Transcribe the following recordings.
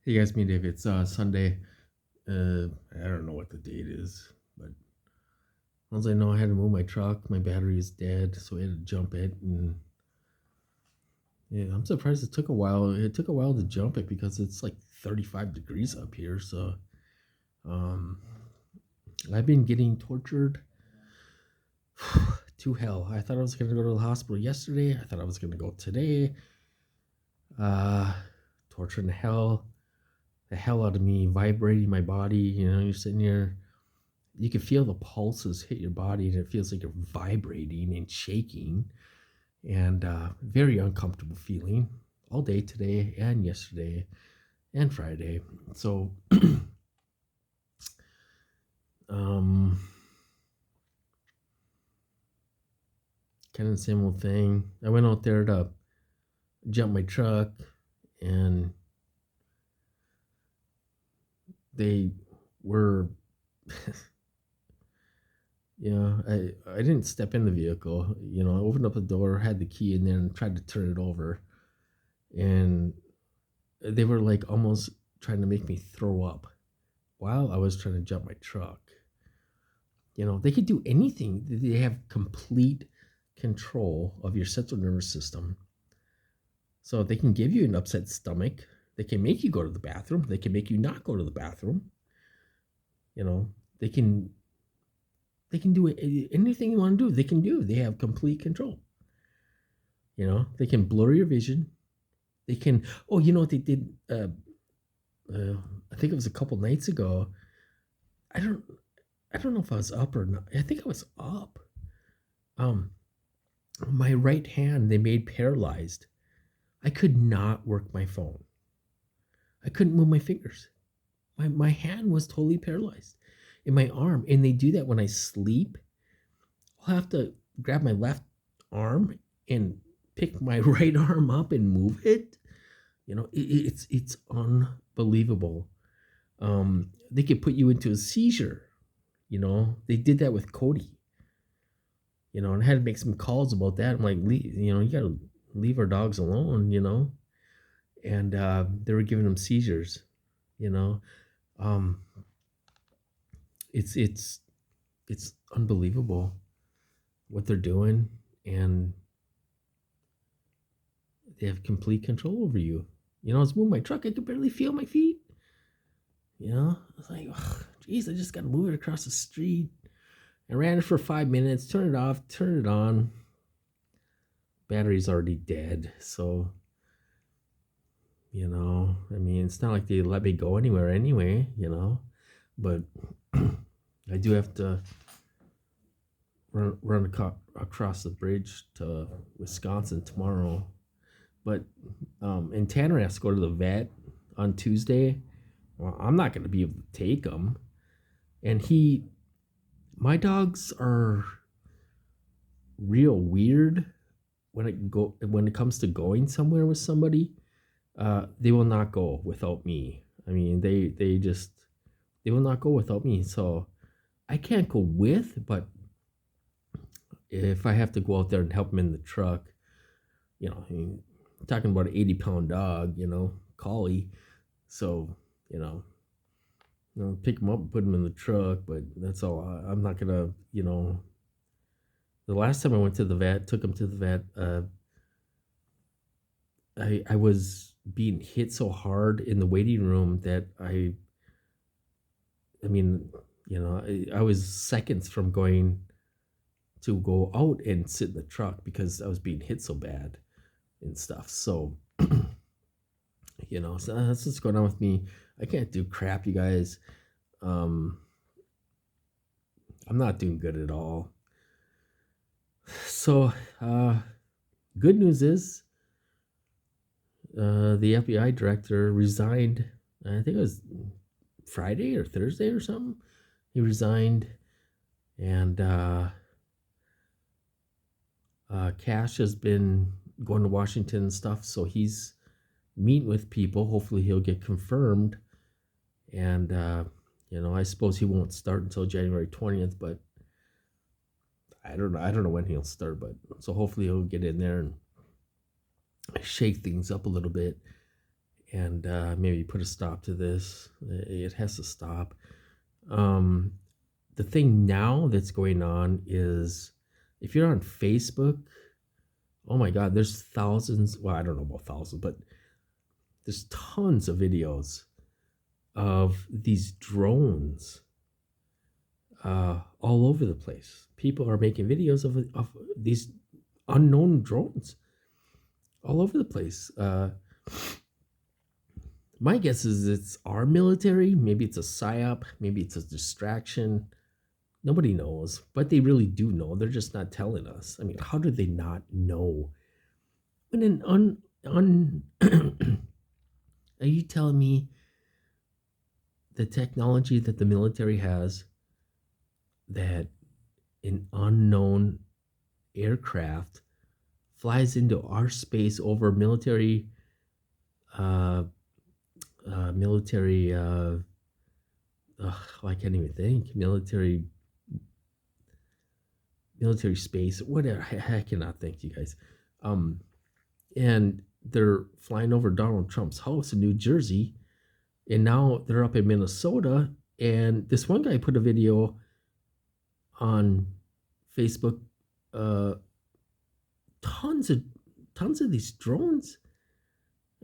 Hey guys, me Dave. It's Sunday. I don't know what the date is, but once I know I had to move my truck, my battery is dead, so I had to jump it, and yeah, I'm surprised it took a while. It took a while to jump it because it's like 35 degrees up here. So um, I've been getting tortured to hell. I thought I was gonna go to the hospital yesterday. I thought I was gonna go today. Uh, Torture in hell, the hell out of me, vibrating my body. You're sitting here. You can feel the pulses hit your body and it feels like you're vibrating and shaking, and very uncomfortable feeling all day today and yesterday and Friday. So um kind of the same old thing. I went out there to jump my truck, and they were I didn't step in the vehicle. I opened up the door, had the key in there, and tried to turn it over, and they were like almost trying to make me throw up while I was trying to jump my truck. They could do anything. They have complete control of your central nervous system. So they can give you an upset stomach. They can make you go to the bathroom. They can make you not go to the bathroom. You know, they can do anything you want to do. They can do. They have complete control. They can blur your vision. They can. Oh, you know what they did? I think it was a couple nights ago. I don't. I don't know if I was up or not. I think I was up. Um, my right hand they made paralyzed. I could not work my phone. I couldn't move my fingers. My hand was totally paralyzed in my arm. And they do that when I sleep. I'll have to grab my left arm and pick my right arm up and move it. It's unbelievable. They could put you into a seizure. They did that with Cody. And I had to make some calls about that. I'm like, you got to leave our dogs alone. And they were giving them seizures. You know, um, it's unbelievable what they're doing, and they have complete control over you. I was moving my truck, I could barely feel my feet. I was like, geez, I just got to move it across the street. I ran it for 5 minutes, turn it off, turn it on. Battery's already dead, so it's not like they let me go anywhere anyway. But I do have to run across the bridge to Wisconsin tomorrow. But and Tanner has to go to the vet on Tuesday. Well, I'm not going to be able to take him. And my dogs are real weird when it comes to going somewhere with somebody. They will not go without me. I mean, they will not go without me. So I can't go with, but if I have to go out there and help them in the truck, I mean, talking about an 80-pound dog, collie. So, pick them up and put them in the truck, but that's all. I'm not going to, the last time I went to the vet, took him to the vet, I was being hit so hard in the waiting room that I mean, I was seconds from going to go out and sit in the truck because I was being hit so bad and stuff. So, so that's what's going on with me. I can't do crap, you guys. I'm not doing good at all. So, good news is the FBI director resigned. I think it was Friday or Thursday or something. He resigned, and Cash has been going to Washington and stuff, so he's meeting with people. Hopefully, he'll get confirmed, and I suppose he won't start until January 20th, but I don't know when he'll start, but so hopefully he'll get in there and shake things up a little bit. and maybe put a stop to this. It has to stop. Um, the thing now that's going on is if you're on Facebook, oh my God, there's thousands. Well, I don't know about thousands, but there's tons of videos of these drones all over the place. People are making videos of these unknown drones all over the place. My guess is it's our military. Maybe it's a psyop. Maybe it's a distraction. Nobody knows, but they really do know. They're just not telling us. I mean, how do they not know? When are you telling me the technology that the military has, that an unknown aircraft flies into our space over military uh, military I can't even think, military space, whatever. I cannot think, you guys. Um, and they're flying over Donald Trump's house in New Jersey, and now they're up in Minnesota. And this one guy put a video on Facebook. Uh, tons of these drones.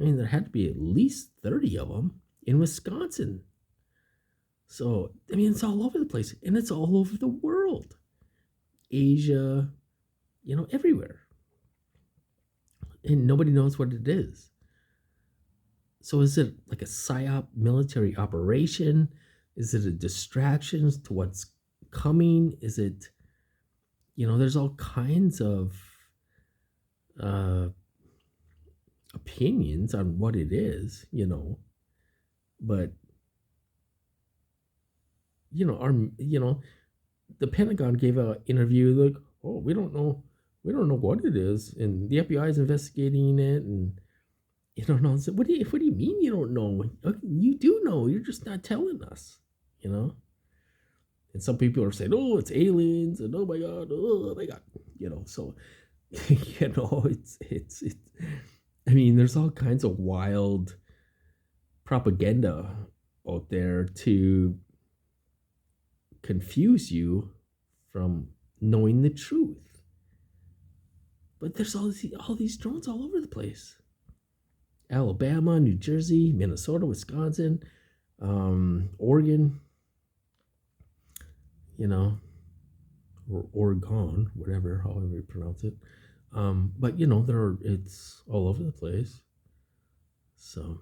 I mean, there had to be at least 30 of them in Wisconsin. So, I mean, it's all over the place, and it's all over the world. Asia, everywhere. And nobody knows what it is. So is it like a PSYOP military operation? Is it a distraction to what's coming? Is it, there's all kinds of opinions on what it is, but the Pentagon gave an interview like, oh, we don't know what it is, and the FBI is investigating it, and so what do you mean you don't know? You do know, you're just not telling us, And some people are saying, oh, it's aliens, and oh my god, so it's I mean, there's all kinds of wild propaganda out there to confuse you from knowing the truth. But there's all these drones all over the place. Alabama, New Jersey, Minnesota, Wisconsin, Oregon, or Oregon, however you pronounce it. But it's all over the place. So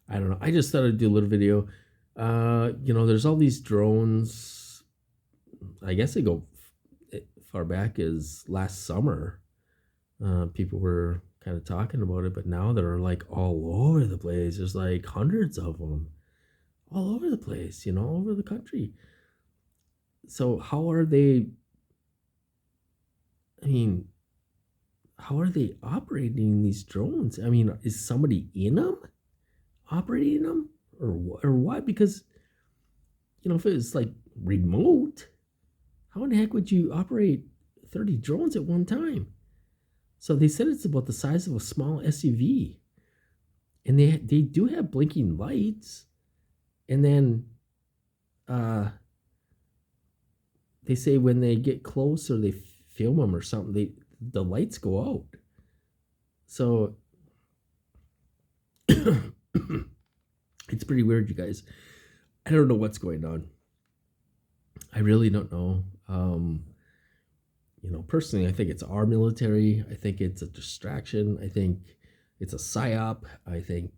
I don't know. I just thought I'd do a little video. There's all these drones. I guess they go far back as last summer. People were kind of talking about it, but now they're like all over the place. There's like hundreds of them all over the place, all over the country. So how are they operating these drones? I mean, is somebody in them operating them, or what? Because if it's like remote, how in the heck would you operate 30 drones at one time? So they said it's about the size of a small SUV, and they do have blinking lights, and then they say when they get close or they film them or something, the lights go out. So it's pretty weird, you guys. I don't know what's going on. I really don't know. Personally, I think it's our military. I think it's a distraction. I think it's a psyop. I think,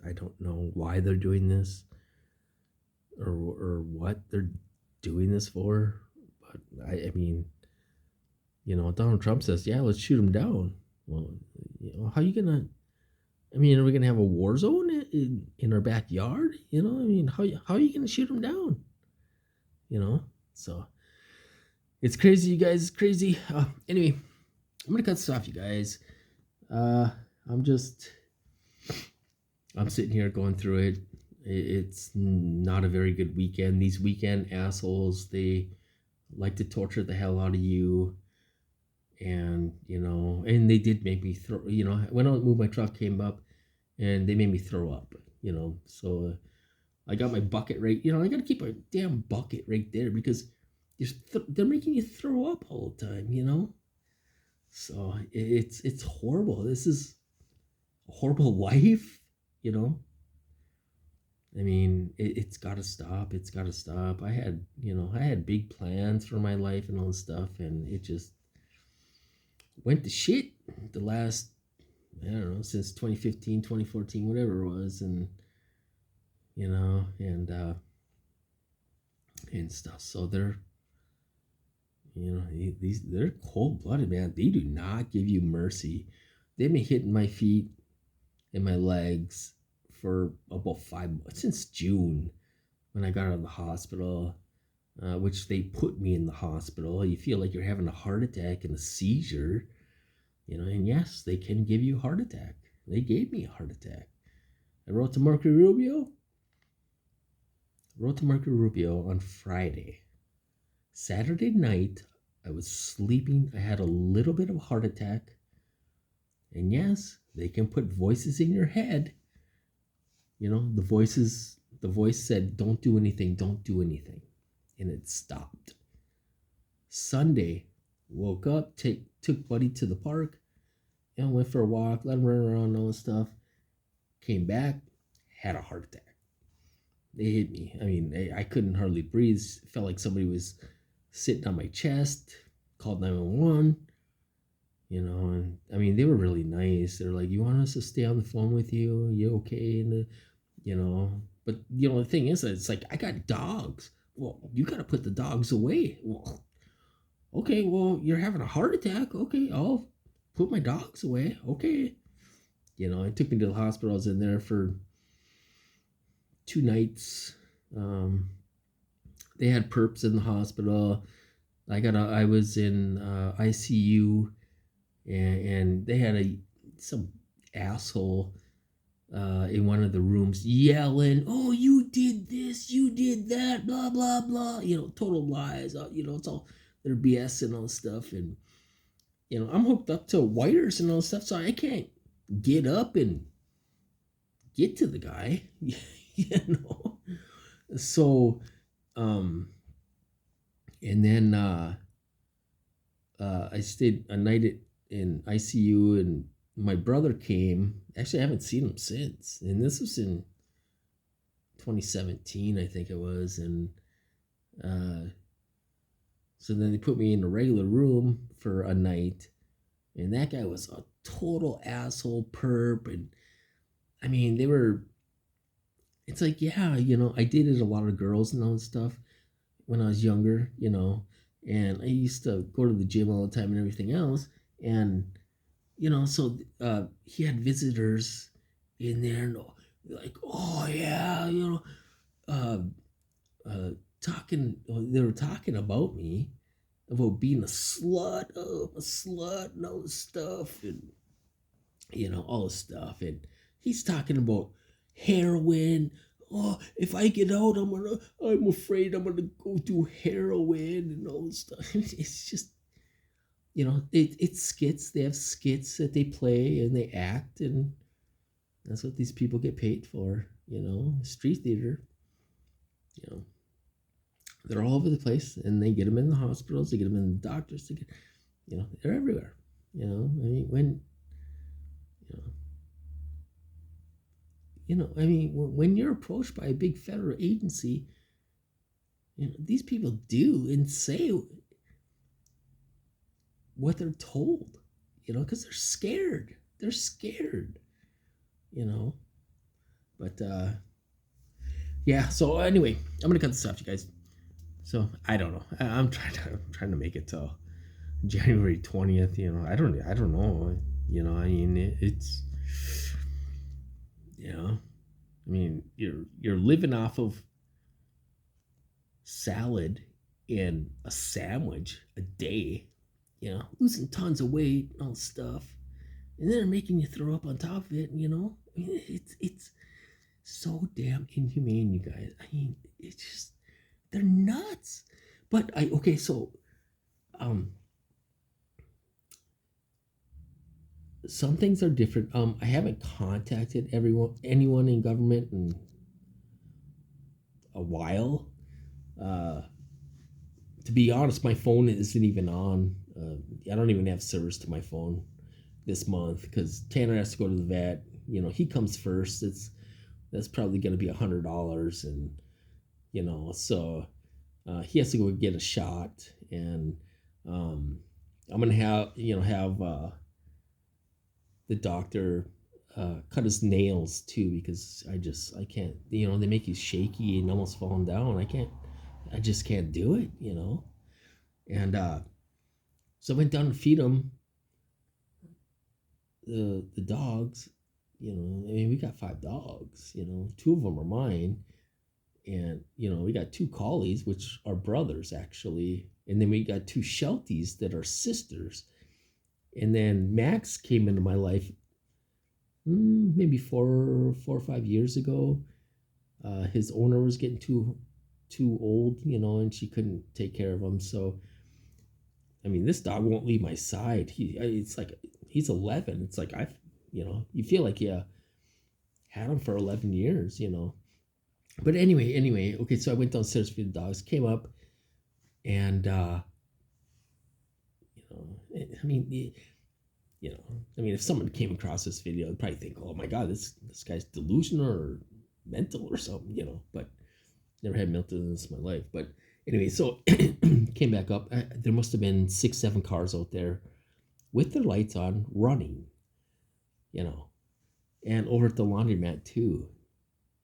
I don't know why they're doing this, or what they're doing this for. But I mean, Donald Trump says, yeah, let's shoot him down. Well, how are you gonna? I mean, are we gonna have a war zone in our backyard? I mean, how are you gonna shoot them down? So it's crazy, you guys. It's crazy. Anyway, I'm gonna cut this off, you guys. I'm sitting here going through it. It's not a very good weekend. These weekend assholes, they like to torture the hell out of you. And, and they did make me throw, when I moved my truck came up and they made me throw up, so I got my bucket right, I got to keep a damn bucket right there because they're making you throw up all the time, so it's horrible. This is a horrible life, you know. I mean, it's got to stop. It's got to stop. I had big plans for my life and all this stuff, and it just went to shit the last, I don't know, since 2015, 2014, whatever it was, and and stuff. So they're cold blooded, man. They do not give you mercy. They've been hitting my feet and my legs for about 5 months, since June when I got out of the hospital, which they put me in the hospital. You feel like you're having a heart attack and a seizure, and yes, they can give you a heart attack. They gave me a heart attack. I wrote to Marco Rubio on Friday. Saturday night, I was sleeping. I had a little bit of a heart attack. And yes, they can put voices in your head. The voice said, don't do anything, don't do anything. And it stopped. Sunday, woke up, took Buddy to the park, and went for a walk, let him run around and all this stuff. Came back, had a heart attack. They hit me. I mean, I couldn't hardly breathe. Felt like somebody was sitting on my chest. Called 911. And I mean, they were really nice. They're like, you want us to stay on the phone with you? You okay? And but the thing is that it's like, I got dogs. Well, you got to put the dogs away. Well, okay, well, you're having a heart attack. Okay, I'll put my dogs away. Okay. It took me to the hospital. I was in there for 2 nights. They had perps in the hospital. I was in ICU, and they had some asshole in one of the rooms yelling, "Oh, you did this, you did that, blah blah blah." Total lies. It's all their BS and all this stuff. And I'm hooked up to wires and all this stuff, so I can't get up and get to the guy. So, and then I stayed a night in ICU, and my brother came. Actually, I haven't seen him since, and this was in 2017, I think it was. And so then they put me in a regular room for a night, and that guy was a total asshole perp. And I mean, it's like, yeah, I dated a lot of girls and all that stuff when I was younger, and I used to go to the gym all the time and everything else. And, so he had visitors in there, and like, oh yeah, uh, they were talking about me, about being a slut, and all this stuff, and, all this stuff. And he's talking about heroin. Oh, if I get out, I'm afraid I'm gonna go do heroin and all this stuff. It's just, it's skits. They have skits that they play and they act, and that's what these people get paid for. Street theater. They're all over the place, and they get them in the hospitals. They get them in the doctors. They're everywhere. I mean, when you're approached by a big federal agency, these people do and say what they're told, because they're scared. They're scared, But yeah. So anyway, I'm gonna cut this off, you guys. So I don't know. I'm trying to make it till January 20th. I don't know. I mean, it's. I mean, you're living off of salad and a sandwich a day, losing tons of weight and all this stuff, and then they're making you throw up on top of it. I mean, it's so damn inhumane, you guys. I mean, it's just, they're nuts. But some things are different. I haven't contacted anyone in government in a while. Uh, to be honest, my phone isn't even on. I don't even have service to my phone this month because Tanner has to go to the vet. You know, he comes first. That's probably going to be $100, and so he has to go get a shot, and I'm gonna have the doctor cut his nails too because I can't. They make you shaky and almost falling down. I just can't do it. And so I went down to feed him the dogs. I mean, we got 5 dogs. Two of them are mine, and we got 2 collies, which are brothers actually, and then we got 2 Shelties that are sisters. And then Max came into my life maybe 4 or 5 years ago. His owner was getting too old, and she couldn't take care of him. So, I mean, this dog won't leave my side. It's like he's 11. It's like you feel like you had him for 11 years, But anyway, okay. So I went downstairs for the dogs, came up, and I mean, if someone came across this video, they'd probably think, "Oh my God, this guy's delusional or mental or something," But never had mental illness in my life. But anyway, so came back up. There must have been 6, 7 cars out there with their lights on, running, and over at the laundromat too,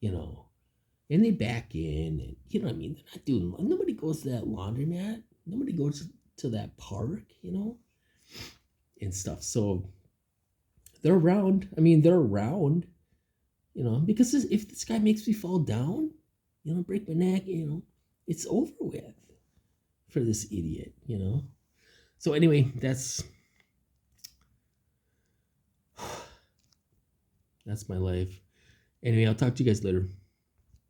And they back in, and what I mean. They're not doing. Nobody goes to that laundromat. Nobody goes to that park, and stuff. So they're around. I mean, they're around, because if this guy makes me fall down, break my neck, it's over with for this idiot, So anyway, that's my life. Anyway, I'll talk to you guys later.